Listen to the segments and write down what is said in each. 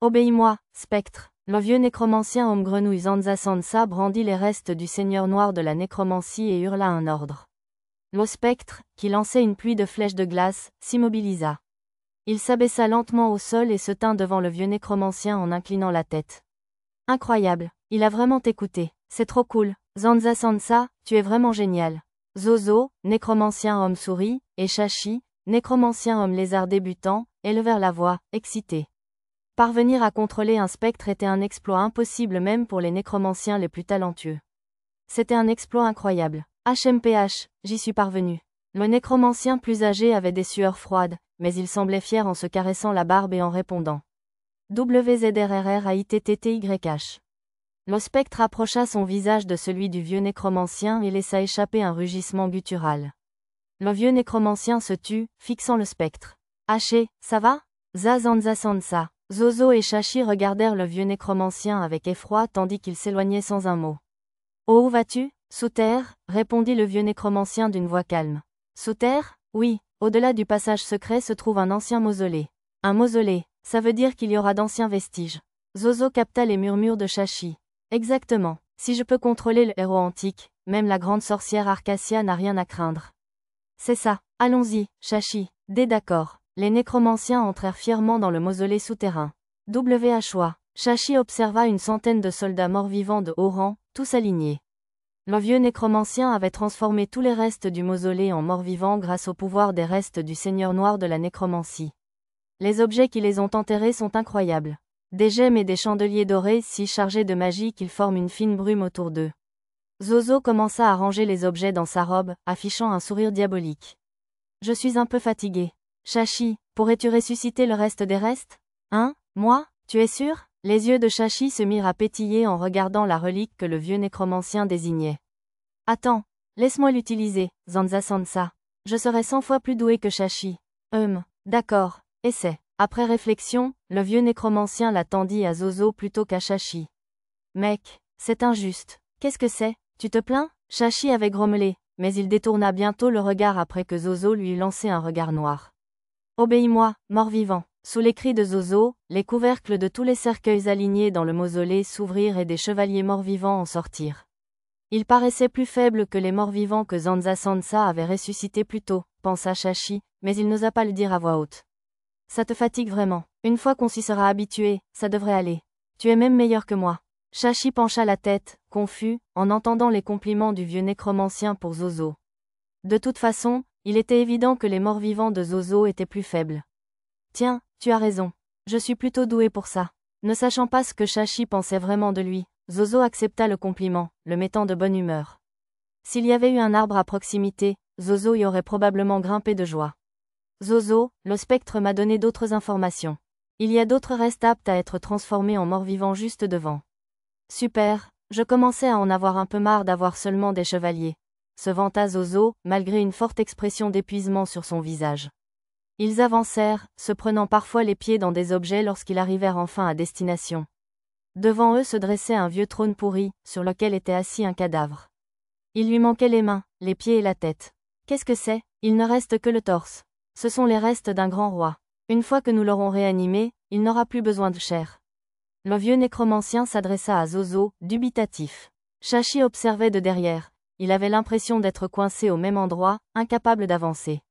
Obéis-moi, spectre. Le vieux nécromancien homme-grenouille Zanza Sansa brandit les restes du seigneur noir de la nécromancie et hurla un ordre. Le spectre, qui lançait une pluie de flèches de glace, s'immobilisa. Il s'abaissa lentement au sol et se tint devant le vieux nécromancien en inclinant la tête. Incroyable, il a vraiment écouté. C'est trop cool. Zanza Sansa, tu es vraiment génial. Zozo, nécromancien homme-souris, et Shashi, nécromancien homme-lézard débutant, élevèrent la voix, excités. Parvenir à contrôler un spectre était un exploit impossible même pour les nécromanciens les plus talentueux. C'était un exploit incroyable. HMPH, j'y suis parvenu. Le nécromancien plus âgé avait des sueurs froides, mais il semblait fier en se caressant la barbe et en répondant. WZRRRAITTTYH. Le spectre approcha son visage de celui du vieux nécromancien et laissa échapper un rugissement guttural. Le vieux nécromancien se tut, fixant le spectre. Haché, ça va? Zanza Sansa. Zozo et Shashi regardèrent le vieux nécromancien avec effroi tandis qu'il s'éloignait sans un mot. Oh, où vas-tu? Sous terre, répondit le vieux nécromancien d'une voix calme. Sous terre? Oui, au-delà du passage secret se trouve un ancien mausolée. Un mausolée, ça veut dire qu'il y aura d'anciens vestiges. Zozo capta les murmures de Shashi. Exactement, si je peux contrôler le héros antique, même la grande sorcière Arcassia n'a rien à craindre. C'est ça, allons-y, Shashi, d'accord. Les nécromanciens entrèrent fièrement dans le mausolée souterrain. WHOA. Shashi observa une centaine de soldats morts-vivants de haut rang, tous alignés. Le vieux nécromancien avait transformé tous les restes du mausolée en morts-vivants grâce au pouvoir des restes du seigneur noir de la nécromancie. Les objets qui les ont enterrés sont incroyables. Des gemmes et des chandeliers dorés si chargés de magie qu'ils forment une fine brume autour d'eux. Zozo commença à ranger les objets dans sa robe, affichant un sourire diabolique. Je suis un peu fatigué. Shashi, pourrais-tu ressusciter le reste des restes? Hein? Moi? Tu es sûr? Les yeux de Shashi se mirent à pétiller en regardant la relique que le vieux nécromancien désignait. Attends, laisse-moi l'utiliser, Zanza Sansa. Je serai 100 fois plus doué que Shashi. D'accord, essaie. Après réflexion, le vieux nécromancien la tendit à Zozo plutôt qu'à Shashi. Mec, c'est injuste. Qu'est-ce que c'est? Tu te plains? Shashi avait grommelé, mais il détourna bientôt le regard après que Zozo lui eut lancé un regard noir. Obéis-moi, mort-vivant. Sous les cris de Zozo, les couvercles de tous les cercueils alignés dans le mausolée s'ouvrirent et des chevaliers morts-vivants en sortirent. Ils paraissaient plus faibles que les morts-vivants que Zanza Sansa avait ressuscités plus tôt, pensa Shashi, mais il n'osa pas le dire à voix haute. Ça te fatigue vraiment. Une fois qu'on s'y sera habitué, ça devrait aller. Tu es même meilleur que moi. Shashi pencha la tête, confus, en entendant les compliments du vieux nécromancien pour Zozo. De toute façon, il était évident que les morts-vivants de Zozo étaient plus faibles. Tiens, tu as raison. Je suis plutôt doué pour ça. Ne sachant pas ce que Shashi pensait vraiment de lui, Zozo accepta le compliment, le mettant de bonne humeur. S'il y avait eu un arbre à proximité, Zozo y aurait probablement grimpé de joie. Zozo, le spectre m'a donné d'autres informations. Il y a d'autres restes aptes à être transformés en morts-vivants juste devant. Super, je commençais à en avoir un peu marre d'avoir seulement des chevaliers. Se vanta Zozo, malgré une forte expression d'épuisement sur son visage. Ils avancèrent, se prenant parfois les pieds dans des objets lorsqu'ils arrivèrent enfin à destination. Devant eux se dressait un vieux trône pourri, sur lequel était assis un cadavre. Il lui manquait les mains, les pieds et la tête. Qu'est-ce que c'est? Il ne reste que le torse. Ce sont les restes d'un grand roi. Une fois que nous l'aurons réanimé, il n'aura plus besoin de chair. Le vieux nécromancien s'adressa à Zozo, dubitatif. Shashi observait de derrière. Il avait l'impression d'être coincé au même endroit, incapable d'avancer.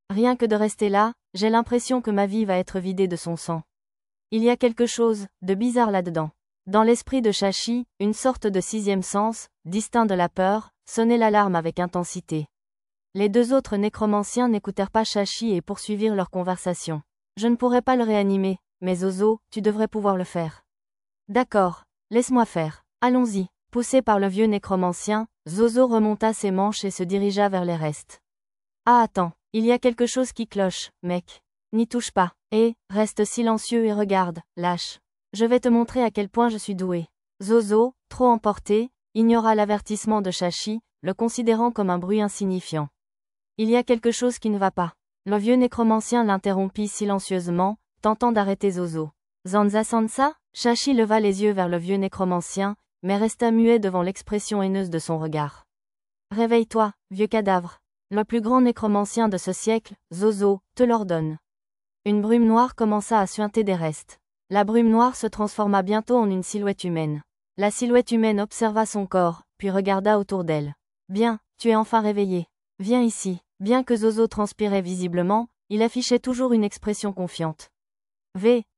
Rien que de rester là, j'ai l'impression que ma vie va être vidée de son sang. Il y a quelque chose de bizarre là-dedans. Dans l'esprit de Shashi, une sorte de sixième sens, distinct de la peur, sonnait l'alarme avec intensité. Les deux autres nécromanciens n'écoutèrent pas Shashi et poursuivirent leur conversation. Je ne pourrais pas le réanimer, mais Zozo, tu devrais pouvoir le faire. D'accord, laisse-moi faire. Allons-y. Poussé par le vieux nécromancien, Zozo remonta ses manches et se dirigea vers les restes. Ah attends, il y a quelque chose qui cloche, mec. N'y touche pas. Et, reste silencieux et regarde, lâche. Je vais te montrer à quel point je suis doué. Zozo, trop emporté, ignora l'avertissement de Shashi, le considérant comme un bruit insignifiant. Il y a quelque chose qui ne va pas. Le vieux nécromancien l'interrompit silencieusement, tentant d'arrêter Zozo. Zanza Sansa? Shashi leva les yeux vers le vieux nécromancien, mais resta muet devant l'expression haineuse de son regard. Réveille-toi, vieux cadavre. Le plus grand nécromancien de ce siècle, Zozo, te l'ordonne. Une brume noire commença à suinter des restes. La brume noire se transforma bientôt en une silhouette humaine. La silhouette humaine observa son corps, puis regarda autour d'elle. Bien, tu es enfin réveillé. Viens ici. Bien que Zozo transpirait visiblement, il affichait toujours une expression confiante.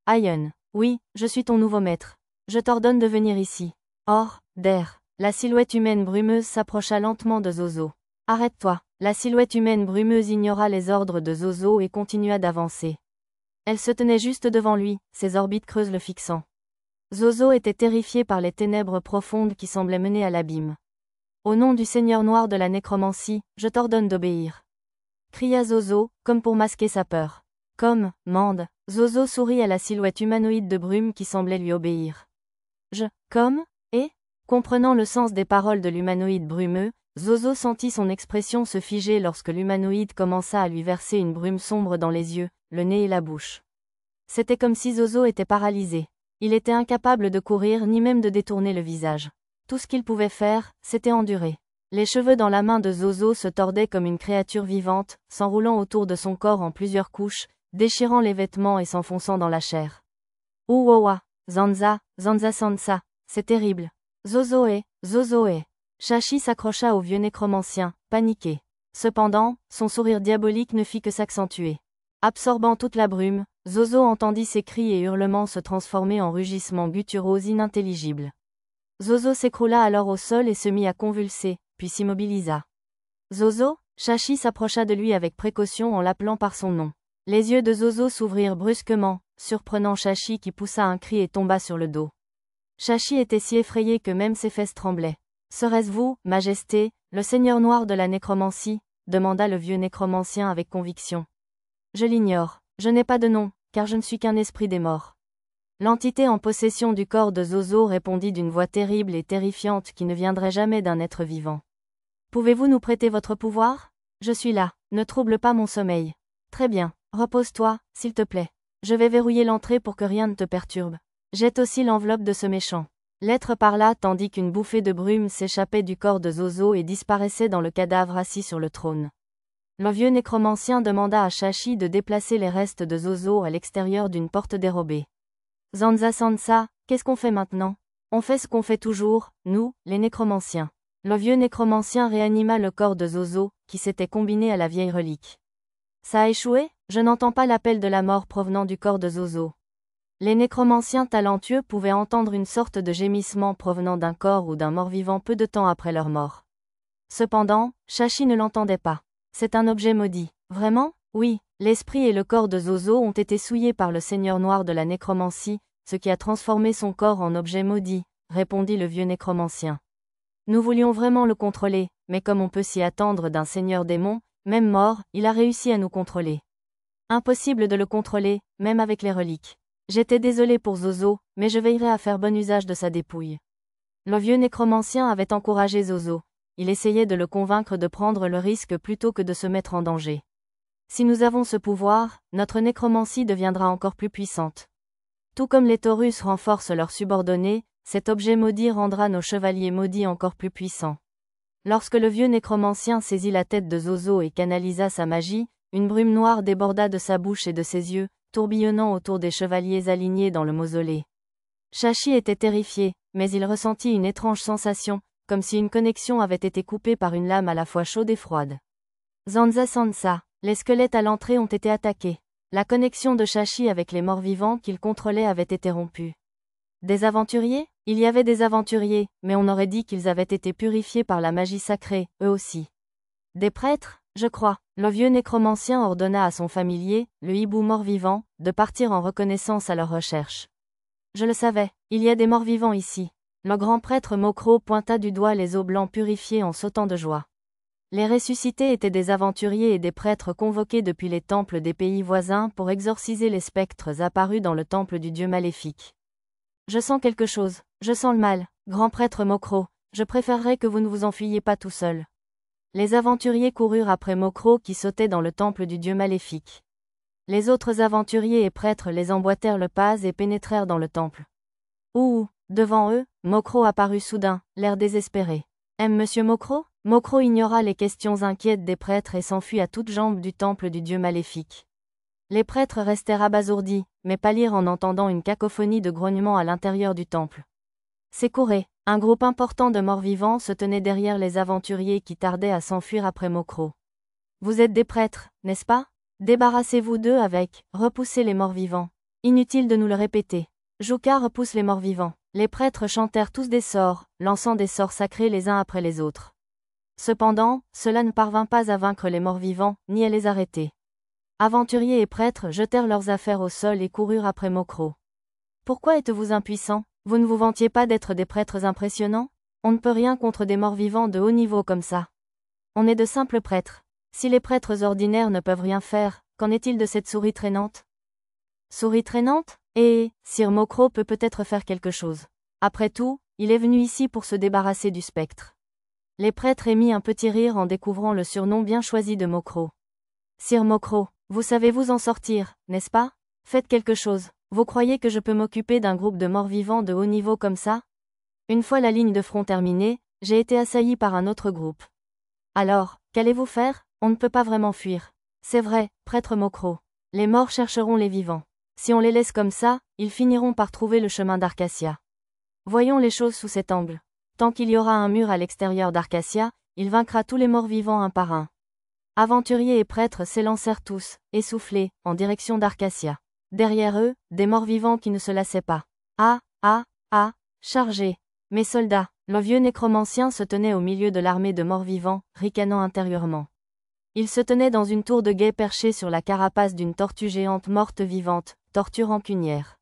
Aion. Oui, je suis ton nouveau maître. Je t'ordonne de venir ici. Or, der. La silhouette humaine brumeuse s'approcha lentement de Zozo. Arrête-toi. La silhouette humaine brumeuse ignora les ordres de Zozo et continua d'avancer. Elle se tenait juste devant lui, ses orbites creuses le fixant. Zozo était terrifié par les ténèbres profondes qui semblaient mener à l'abîme. Au nom du Seigneur Noir de la nécromancie, je t'ordonne d'obéir. Cria Zozo, comme pour masquer sa peur. Mande. Zozo sourit à la silhouette humanoïde de brume qui semblait lui obéir. Comprenant le sens des paroles de l'humanoïde brumeux, Zozo sentit son expression se figer lorsque l'humanoïde commença à lui verser une brume sombre dans les yeux, le nez et la bouche. C'était comme si Zozo était paralysé. Il était incapable de courir ni même de détourner le visage. Tout ce qu'il pouvait faire, c'était endurer. Les cheveux dans la main de Zozo se tordaient comme une créature vivante, s'enroulant autour de son corps en plusieurs couches, déchirant les vêtements et s'enfonçant dans la chair. Ououa, Zanza Sansa, c'est terrible. Zozoé. Shashi s'accrocha au vieux nécromancien, paniqué. Cependant, son sourire diabolique ne fit que s'accentuer. Absorbant toute la brume, Zozo entendit ses cris et hurlements se transformer en rugissements gutturaux inintelligibles. Zozo s'écroula alors au sol et se mit à convulser, puis s'immobilisa. Zozo, Shashi s'approcha de lui avec précaution en l'appelant par son nom. Les yeux de Zozo s'ouvrirent brusquement, surprenant Shashi qui poussa un cri et tomba sur le dos. Shashi était si effrayé que même ses fesses tremblaient. « Serait-ce vous, Majesté, le Seigneur Noir de la nécromancie ?» demanda le vieux nécromancien avec conviction. « Je l'ignore. Je n'ai pas de nom, car je ne suis qu'un esprit des morts. » L'entité en possession du corps de Zozo répondit d'une voix terrible et terrifiante qui ne viendrait jamais d'un être vivant. « Pouvez-vous nous prêter votre pouvoir ? Je suis là. Ne trouble pas mon sommeil. Très bien. Repose-toi, s'il te plaît. Je vais verrouiller l'entrée pour que rien ne te perturbe. Jette aussi l'enveloppe de ce méchant. » L'être parla tandis qu'une bouffée de brume s'échappait du corps de Zozo et disparaissait dans le cadavre assis sur le trône. Le vieux nécromancien demanda à Shashi de déplacer les restes de Zozo à l'extérieur d'une porte dérobée. Zanza Sansa, qu'est-ce qu'on fait maintenant ? On fait ce qu'on fait toujours, nous, les nécromanciens. Le vieux nécromancien réanima le corps de Zozo, qui s'était combiné à la vieille relique. Ça a échoué ? Je n'entends pas l'appel de la mort provenant du corps de Zozo. Les nécromanciens talentueux pouvaient entendre une sorte de gémissement provenant d'un corps ou d'un mort-vivant peu de temps après leur mort. Cependant, Shashi ne l'entendait pas. C'est un objet maudit. Vraiment ? Oui, l'esprit et le corps de Zozo ont été souillés par le Seigneur Noir de la nécromancie, ce qui a transformé son corps en objet maudit, répondit le vieux nécromancien. Nous voulions vraiment le contrôler, mais comme on peut s'y attendre d'un seigneur démon, même mort, il a réussi à nous contrôler. Impossible de le contrôler, même avec les reliques. J'étais désolé pour Zozo, mais je veillerai à faire bon usage de sa dépouille. Le vieux nécromancien avait encouragé Zozo. Il essayait de le convaincre de prendre le risque plutôt que de se mettre en danger. Si nous avons ce pouvoir, notre nécromancie deviendra encore plus puissante. Tout comme les Taurus renforcent leurs subordonnés, cet objet maudit rendra nos chevaliers maudits encore plus puissants. Lorsque le vieux nécromancien saisit la tête de Zozo et canalisa sa magie, une brume noire déborda de sa bouche et de ses yeux, tourbillonnant autour des chevaliers alignés dans le mausolée. Shashi était terrifié, mais il ressentit une étrange sensation, comme si une connexion avait été coupée par une lame à la fois chaude et froide. Zanza Sansa, les squelettes à l'entrée ont été attaqués. La connexion de Shashi avec les morts-vivants qu'il contrôlait avait été rompue. Des aventuriers ? Il y avait des aventuriers, mais on aurait dit qu'ils avaient été purifiés par la magie sacrée, eux aussi. Des prêtres ? Je crois. Le vieux nécromancien ordonna à son familier, le hibou mort-vivant, de partir en reconnaissance à leur recherche. Je le savais, il y a des morts-vivants ici. Le grand prêtre Mokro pointa du doigt les os blancs purifiés en sautant de joie. Les ressuscités étaient des aventuriers et des prêtres convoqués depuis les temples des pays voisins pour exorciser les spectres apparus dans le temple du dieu maléfique. Je sens quelque chose, je sens le mal, grand prêtre Mokro, je préférerais que vous ne vous enfuyiez pas tout seul. Les aventuriers coururent après Mokro qui sautait dans le temple du dieu maléfique. Les autres aventuriers et prêtres les emboîtèrent le pas et pénétrèrent dans le temple. Ouh, devant eux, Mokro apparut soudain, l'air désespéré. Monsieur Mokro ? Mokro ignora les questions inquiètes des prêtres et s'enfuit à toutes jambes du temple du dieu maléfique. Les prêtres restèrent abasourdis, mais pâlirent en entendant une cacophonie de grognements à l'intérieur du temple. Sécouré, un groupe important de morts-vivants se tenait derrière les aventuriers qui tardaient à s'enfuir après Mokro. Vous êtes des prêtres, n'est-ce pas? Débarrassez-vous d'eux avec, repoussez les morts-vivants. Inutile de nous le répéter. Juka repousse les morts-vivants. Les prêtres chantèrent tous des sorts, lançant des sorts sacrés les uns après les autres. Cependant, cela ne parvint pas à vaincre les morts-vivants, ni à les arrêter. Aventuriers et prêtres jetèrent leurs affaires au sol et coururent après Mokro. Pourquoi êtes-vous impuissants? Vous ne vous vantiez pas d'être des prêtres impressionnants? On ne peut rien contre des morts-vivants de haut niveau comme ça. On est de simples prêtres. Si les prêtres ordinaires ne peuvent rien faire, qu'en est-il de cette souris traînante? Souris traînante? Sir Mokro peut peut-être faire quelque chose. Après tout, il est venu ici pour se débarrasser du spectre. Les prêtres émirent un petit rire en découvrant le surnom bien choisi de Mokro. Sir Mokro, vous savez vous en sortir, n'est-ce pas? Faites quelque chose. Vous croyez que je peux m'occuper d'un groupe de morts-vivants de haut niveau comme ça? Une fois la ligne de front terminée, j'ai été assailli par un autre groupe. Alors, qu'allez-vous faire? On ne peut pas vraiment fuir. C'est vrai, prêtre Mokro. Les morts chercheront les vivants. Si on les laisse comme ça, ils finiront par trouver le chemin d'Arcacia. Voyons les choses sous cet angle. Tant qu'il y aura un mur à l'extérieur d'Arcacia, il vaincra tous les morts vivants un par un. Aventuriers et prêtres s'élancèrent tous, essoufflés, en direction d'Arcacia. Derrière eux, des morts vivants qui ne se lassaient pas. Chargez. Mes soldats. Le vieux nécromancien se tenait au milieu de l'armée de morts vivants, ricanant intérieurement. Il se tenait dans une tour de guet perchée sur la carapace d'une tortue géante morte vivante, tortue rancunière.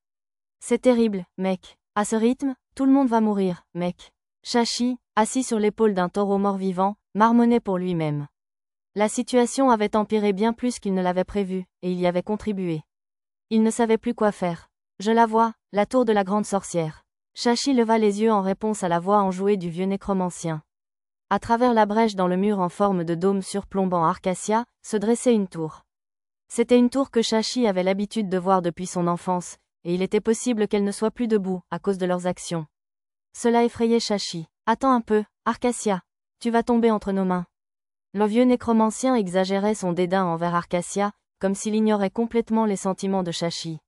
C'est terrible, mec. À ce rythme, tout le monde va mourir, mec. Shashi, assis sur l'épaule d'un taureau mort-vivant, marmonnait pour lui-même. La situation avait empiré bien plus qu'il ne l'avait prévu, et il y avait contribué. Il ne savait plus quoi faire. Je la vois, la tour de la grande sorcière. Shashi leva les yeux en réponse à la voix enjouée du vieux nécromancien. À travers la brèche dans le mur en forme de dôme surplombant Arcacia, se dressait une tour. C'était une tour que Shashi avait l'habitude de voir depuis son enfance, et il était possible qu'elle ne soit plus debout, à cause de leurs actions. Cela effrayait Shashi. Attends un peu, Arcacia. Tu vas tomber entre nos mains. Le vieux nécromancien exagérait son dédain envers Arcacia, comme s'il ignorait complètement les sentiments de Shashi.